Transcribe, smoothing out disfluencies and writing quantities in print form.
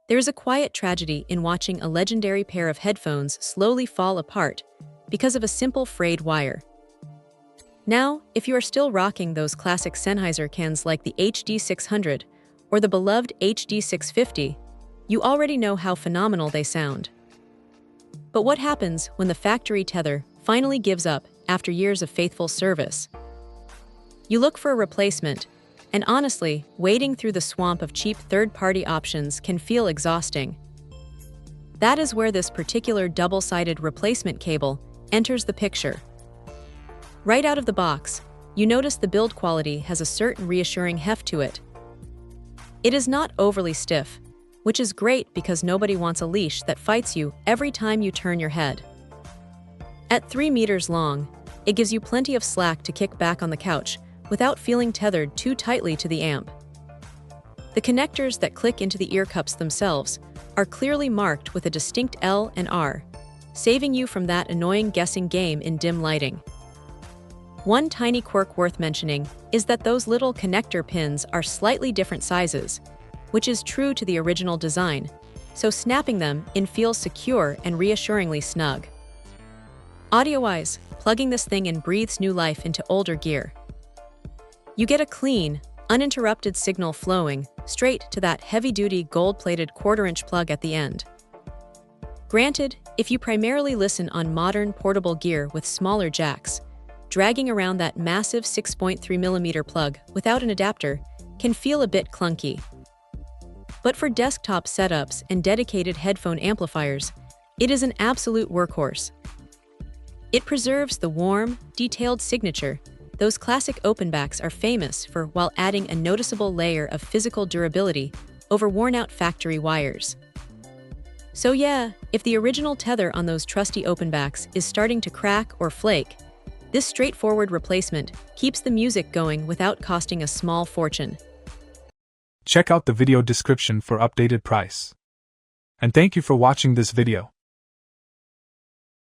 There is a quiet tragedy in watching a legendary pair of headphones slowly fall apart because of a simple frayed wire. Now, if you are still rocking those classic Sennheiser cans like the HD600 or the beloved HD650, you already know how phenomenal they sound. But what happens when the factory tether finally gives up after years of faithful service? You look for a replacement, and honestly, wading through the swamp of cheap third-party options can feel exhausting. That is where this particular double-sided replacement cable enters the picture. Right out of the box, you notice the build quality has a certain reassuring heft to it. It is not overly stiff, which is great because nobody wants a leash that fights you every time you turn your head. At 3 meters long, it gives you plenty of slack to kick back on the couch without feeling tethered too tightly to the amp. The connectors that click into the ear cups themselves are clearly marked with a distinct L and R, saving you from that annoying guessing game in dim lighting. One tiny quirk worth mentioning is that those little connector pins are slightly different sizes, which is true to the original design, so snapping them in feels secure and reassuringly snug. Audio-wise, plugging this thing in breathes new life into older gear. You get a clean, uninterrupted signal flowing straight to that heavy-duty gold-plated quarter-inch plug at the end. Granted, if you primarily listen on modern portable gear with smaller jacks, dragging around that massive 6.3mm plug without an adapter can feel a bit clunky. But for desktop setups and dedicated headphone amplifiers, it is an absolute workhorse. It preserves the warm, detailed signature those classic openbacks are famous for while adding a noticeable layer of physical durability over worn-out factory wires. So yeah, if the original tether on those trusty openbacks is starting to crack or flake, this straightforward replacement keeps the music going without costing a small fortune. Check out the video description for updated price. And thank you for watching this video.